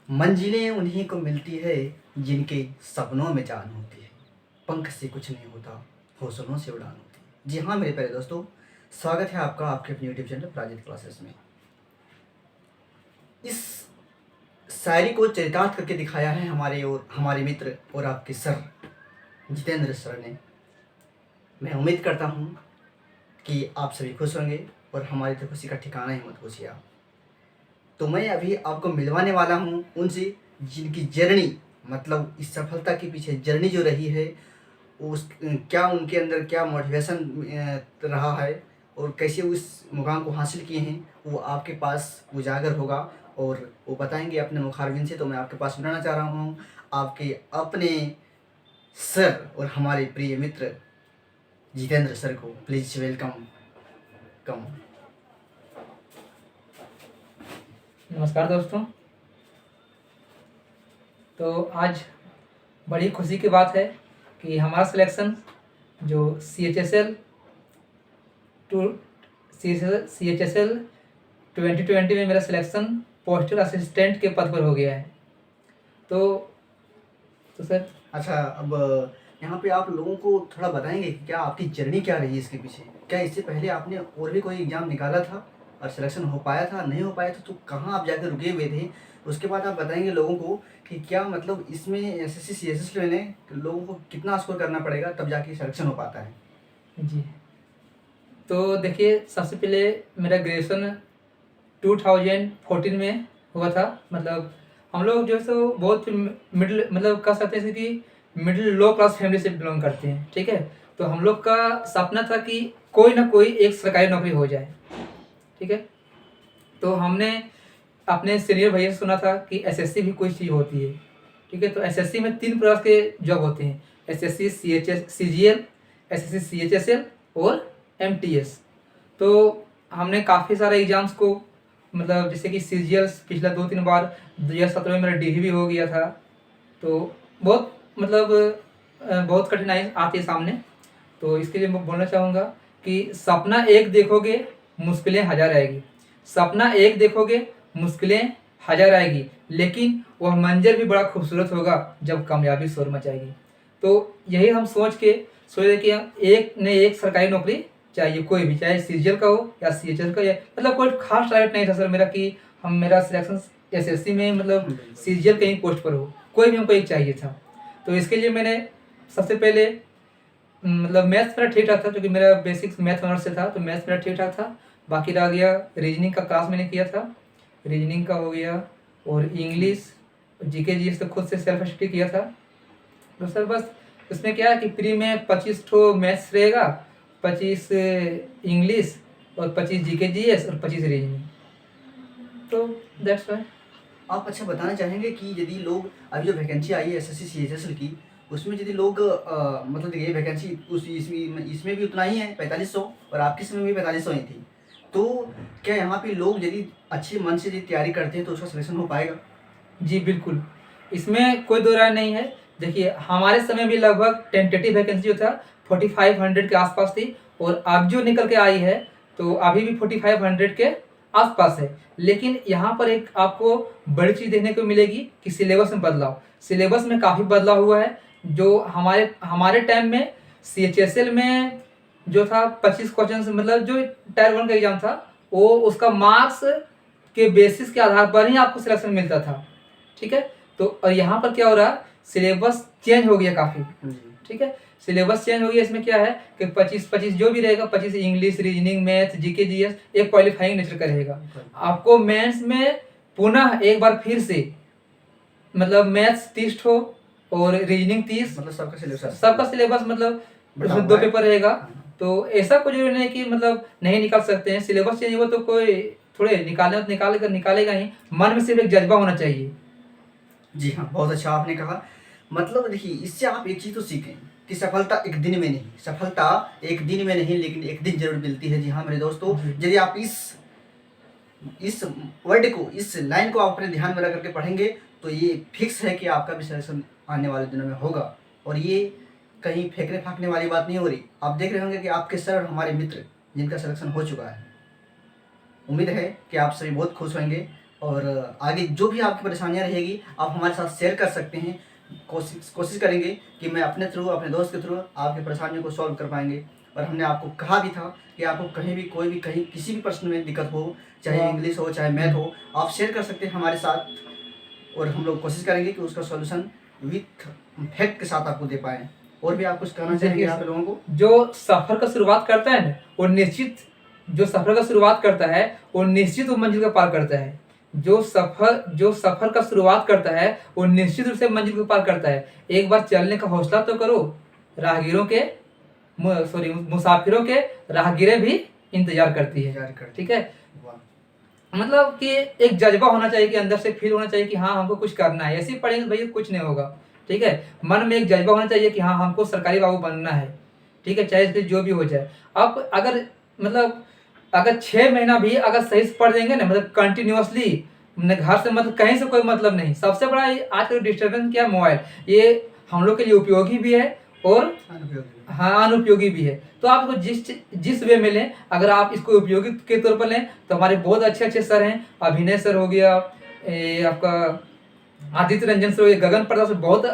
मंजिलें उन्हीं को मिलती है जिनके सपनों में जान होती है। पंख से कुछ नहीं होता, हौसलों से उड़ान होती है। जी हाँ मेरे प्यारे दोस्तों, स्वागत है आपका आपके अपने यूट्यूब चैनल प्राजित क्लासेस में। इस शायरी को चरितार्थ करके दिखाया है हमारे मित्र और आपके सर जितेंद्र सर ने। मैं उम्मीद करता हूँ कि आप सभी खुश होंगे और हमारी तो खुशी का ठिकाना ही मत पूछिए आप। तो मैं अभी आपको मिलवाने वाला हूँ उनसे जिनकी जर्नी, मतलब इस सफलता के पीछे जर्नी जो रही है, उस क्या उनके अंदर क्या मोटिवेशन रहा है और कैसे उस मुकाम को हासिल किए हैं, वो आपके पास उजागर होगा और वो बताएंगे अपने मुखारबिन से। तो मैं आपके पास बुलाना चाह रहा हूँ आपके अपने सर और हमारे प्रिय मित्र जितेंद्र सर को। प्लीज़ वेलकम कम। नमस्कार दोस्तों। तो आज बड़ी खुशी की बात है कि हमारा सिलेक्शन जो CHSL 2020 में मेरा सिलेक्शन पोस्टल असिस्टेंट के पद पर हो गया है। तो सर अच्छा, अब यहाँ पे आप लोगों को थोड़ा बताएंगे कि क्या आपकी जर्नी क्या रही इसके पीछे? क्या इससे पहले आपने और भी कोई एग्ज़ाम निकाला था और सिलेक्शन हो पाया था, नहीं हो पाया था, तो कहाँ आप जाकर रुके हुए थे? उसके बाद आप बताएंगे लोगों को कि क्या मतलब इसमें SSC CSS में लोगों को कितना स्कोर करना पड़ेगा तब जाके सिलेक्शन हो पाता है। जी, तो देखिए, सबसे पहले मेरा ग्रेजुएशन 2014 में हुआ था। मतलब हम लोग जो है सो बहुत मिडिल, मतलब कह सकते हैं कि मिडिल लो क्लास फैमिली से बिलोंग करते हैं, ठीक है। तो हम लोग का सपना था कि कोई ना कोई एक सरकारी नौकरी हो जाए, ठीक है। तो हमने अपने सीनियर भैया से सुना था कि SSC भी कोई चीज़ होती है, ठीक है। तो SSC में 3 प्रकार के जॉब होते हैं: SSC CGL, SSC CHSL और MTS। तो हमने काफ़ी सारे एग्ज़ाम्स को, मतलब जैसे कि CGL पिछला 2-3 बार 2017 में मेरा DV भी हो गया था। तो बहुत मतलब बहुत कठिनाई आती है सामने। तो इसके लिए मैं बोलना चाहूँगा कि सपना एक देखोगे, मुश्किलें हज़ार आएगी। सपना एक देखोगे, मुश्किलें हज़ार आएगी, लेकिन वह मंज़र भी बड़ा खूबसूरत होगा जब कामयाबी शोर मचाएगी। तो यही हम सोचे कि एक ने एक सरकारी नौकरी चाहिए, कोई भी, चाहे CGL का हो या CHL का, या मतलब कोई खास टारगेट नहीं था सर मेरा कि मेरा सिलेक्शन SSC में मतलब CGL कहीं पोस्ट पर हो, कोई भी हमको एक चाहिए था। तो इसके लिए मैंने सबसे पहले मतलब मैथ्स मेरा ठीक ठाक था, क्योंकि मेरा बेसिक्स मैथ ऑनर्स से था, तो मैथ्स मेरा ठीक ठाक था। बाकी रह गया रीजनिंग का, क्लास मैंने किया था, रीजनिंग का हो गया, और इंग्लिश GK GS तो खुद से सेल्फ स्टडी किया था। तो सर बस इसमें क्या है कि प्री में 25 ठो मैथ्स रहेगा, 25 इंग्लिश और 25 GK GS और 25 रीजनिंग। तो दैट्स वाई। आप अच्छा बताना चाहेंगे कि यदि लोग अभी जो वैकेंसी आई है SSC CHSL की, उसमें यदि लोग मतलब ये वैकेंसी उस इसमें भी उतना ही है 4500 और आपके समय भी 4500 ही थी, तो क्या यहाँ पे लोग यदि अच्छे मन से यदि तैयारी करते हैं तो उसका सिलेक्शन हो पाएगा? जी बिल्कुल, इसमें कोई दो राय नहीं है। देखिए, हमारे समय भी लगभग टेंटेटिव वैकेंसी जो था 4500 के आसपास थी, और अब जो निकल के आई है तो अभी भी 4500 के आसपास है। लेकिन यहाँ पर एक आपको बड़ी चीज़ देखने को मिलेगी कि सिलेबस में बदलाव, सिलेबस में काफ़ी बदलाव हुआ है। जो हमारे हमारे टाइम में CHSL में जो था 25 क्वेश्चन, मतलब जो टायर 1 का एग्जाम था, वो उसका मार्क्स के बेसिस के आधार पर ही आपको सिलेक्शन मिलता था, ठीक है। तो और यहाँ पर क्या हो रहा है, सिलेबस चेंज हो गया काफ़ी, ठीक है। सिलेबस चेंज हो गया, इसमें क्या है कि 25 जो भी रहेगा, 25 English, reasoning, math, GK GS एक क्वालिफाइंग नेचर का रहेगा। आपको मेंस में पुनः एक बार फिर से मतलब मैथ्स 30 ठो और रीजनिंग 30, मतलब सबका सिलेबस मतलब उसमें 2 पेपर रहेगा। तो ऐसा कुछ नहीं है कि मतलब नहीं निकाल सकते हैं, सिलेबस चेंज हुआ तो कोई थोड़े निकालेगा ही, मन में सिर्फ एक जज्बा होना चाहिए। जी हाँ, बहुत अच्छा आपने कहा। मतलब देखिए, इससे आप एक चीज़ तो सीखें कि सफलता एक दिन में नहीं, सफलता एक दिन में नहीं लेकिन एक दिन जरूर मिलती है। जी हाँ मेरे दोस्तों, यदि आप इस वर्ड को, इस लाइन को आप अपने ध्यान में रख करके पढ़ेंगे तो ये फिक्स है कि आपका भी सिलेक्शन आने वाले दिनों में होगा। और ये कहीं फेंकने फाँकने वाली बात नहीं हो रही। आप देख रहे होंगे कि आपके सर और हमारे मित्र जिनका सिलेक्शन हो चुका है, उम्मीद है कि आप सभी बहुत खुश होंगे और आगे जो भी आपकी परेशानियां रहेगी आप हमारे साथ शेयर कर सकते हैं। कोशिश करेंगे कि मैं अपने थ्रू, अपने दोस्त के थ्रू आपकी परेशानियों को सॉल्व कर पाएंगे। और हमने आपको कहा भी था कि आपको कहीं भी कोई भी कहीं किसी भी प्रश्न में दिक्कत हो, चाहे वाह। इंग्लिश हो चाहे मैथ हो, आप शेयर कर सकते हैं हमारे साथ और हम लोग कोशिश करेंगे कि उसका सॉल्यूशन विथ फैक्ट के साथ आपको दे पाएँ। और भी आप कुछ कहना चाहेंगे देखिए, यहाँ पे लोगों को? जो सफर का शुरुआत करता है ना, वो निश्चित, जो सफर का शुरुआत करता है वो निश्चित वो मंजिल को पार करता है। जो सफर का शुरुआत करता है वो निश्चित रूप से मंजिल को पार करता है। एक बार चलने का हौसला तो करो, राहगीरों के मुसाफिरों के राहगीरें भी इंतजार करती है। ठीक है, वाह। मतलब कि एक जज्बा होना चाहिए कि अंदर से फील होना चाहिए कि हाँ हमको कुछ करना है। ऐसे ही पढ़ेंगे भैया कुछ नहीं होगा। ठीक है, मन में एक जज्बा होना चाहिए कि हाँ हमको सरकारी बाबू बनना है। ठीक है, चाहे इसके जो भी हो जाए। अब अगर 6 महीना भी अगर सही से पढ़ देंगे ना, मतलब कंटिन्यूअसली, घर से मतलब कहीं से कोई मतलब नहीं। सबसे बड़ा आज का डिस्टर्बेंस क्या है, मोबाइल। ये हम लोग के लिए उपयोगी भी है और हाँ अनुपयोगी भी है। तो आपको जिस वे में लें, अगर आप इसको उपयोगी के तौर पर लें तो हमारे बहुत अच्छे सर हैं। अभिनय सर हो गया, आपका आदित्य रंजन सर हो गया, गगन प्रसाद सर, बहुत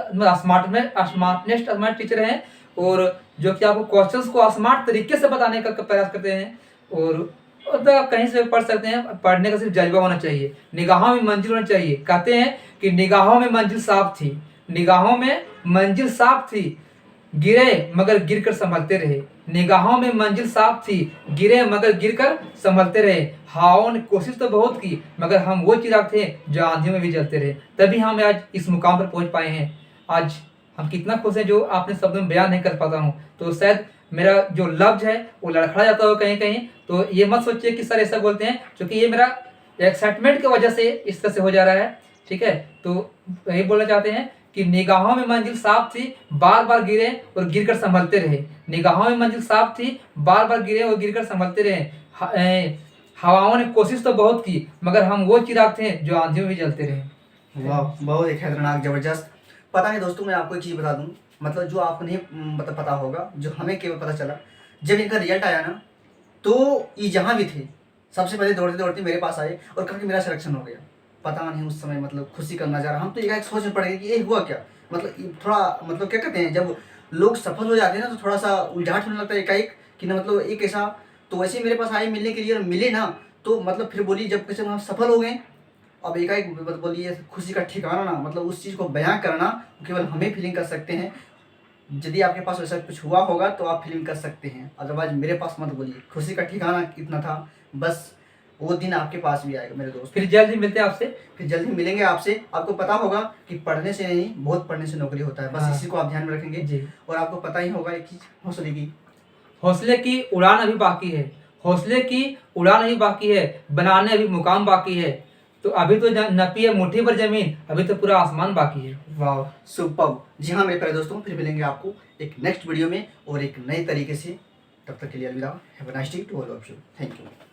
स्मार्ट टीचर हैं और जो कि आपको क्वेश्चंस को स्मार्ट तरीके से बताने का प्रयास करते हैं। और तो कहीं से पढ़ सकते हैं। पढ़ने का सिर्फ जज्बा होना चाहिए, निगाहों में मंजिल होना चाहिए। कहते हैं कि निगाहों में मंजिल साफ थी, निगाहों में मंजिल साफ थी, गिरे मगर गिरकर संभलते रहे। निगाहों में मंजिल साफ थी, गिरे मगर गिरकर संभलते रहे। हवाओं ने कोशिश तो बहुत की मगर हम वो चिराग थे जो आंधियों में भी जलते रहे। तभी हम आज इस मुकाम पर पहुंच पाए हैं। आज हम कितना खुश हैं जो आपने शब्दों में बयान नहीं कर पाता हूँ। तो शायद मेरा जो लफ्ज है वो लड़खड़ा जाता हो कहीं कहीं, तो ये मत सोचिए कि सर ऐसा बोलते हैं, क्योंकि ये मेरा एक्साइटमेंट की वजह से इस तरह से हो जा रहा है। ठीक है, तो यही बोलना चाहते हैं कि निगाहों में मंजिल साफ थी, बार बार गिरे और गिरकर संभलते रहे। निगाहों में मंजिल साफ थी, बार बार गिरे और गिरकर संभलते रहे। हवाओं ने कोशिश तो बहुत की मगर हम वो चिराग थे जो आंधियों में जलते रहे। वाह, बहुत एक खतरनाक जबरदस्त। पता है दोस्तों, मैं आपको एक चीज़ बता दूं, मतलब जो आपको नहीं मतलब पता होगा, जो हमें केवल पता चला जब इनका रिजल्ट आया ना, तो ये जहाँ भी थे सबसे पहले दौड़ते दौड़ते मेरे पास आए और कहा कि मेरा सिलेक्शन हो गया। पता नहीं उस समय मतलब खुशी का नज़ारा, हम तो एक सोच में पड़ गए कि ये हुआ क्या। मतलब ये थोड़ा मतलब क्या कहते हैं, जब लोग सफल हो जाते हैं ना तो थोड़ा सा उलझाट होने लगता है एकाएक कि ना, मतलब एक ऐसा। तो वैसे ही मेरे पास आए मिलने के लिए और मिले ना, तो मतलब फिर बोली जब कैसे हम सफल हो गए, अब एकाएक बोलिए खुशी का ठिकाना ना, मतलब उस चीज़ को बयां करना केवल हमें फीलिंग कर सकते हैं। यदि आपके पास वैसा कुछ हुआ होगा तो आप फीलिंग कर सकते हैं, अदरवाइज मेरे पास मत बोलिए। खुशी का ठिकाना इतना था, बस वो दिन आपके पास भी आएगा मेरे दोस्त। फिर जल्द ही मिलते हैं आपसे, फिर जल्दी मिलेंगे आपसे। आपको पता होगा कि पढ़ने से नहीं, बहुत पढ़ने से नौकरी होता है, बस हाँ। इसी को आप ध्यान में रखेंगे जी। और आपको पता ही होगा एक चीज़, हौसले की उड़ान अभी बाकी है, हौसले की उड़ान अभी बाकी है, बनाने अभी मुकाम बाकी है। तो अभी तो नपी है मुट्ठी पर जमीन, अभी तो पूरा आसमान बाकी है। वाह, सुपर्ब। जी हाँ मेरे प्यारे दोस्तों, फिर मिलेंगे आपको एक नेक्स्ट वीडियो में और एक नए तरीके से। तब तक के लिए अलविदा। Have a nice day to all of you. Thank you.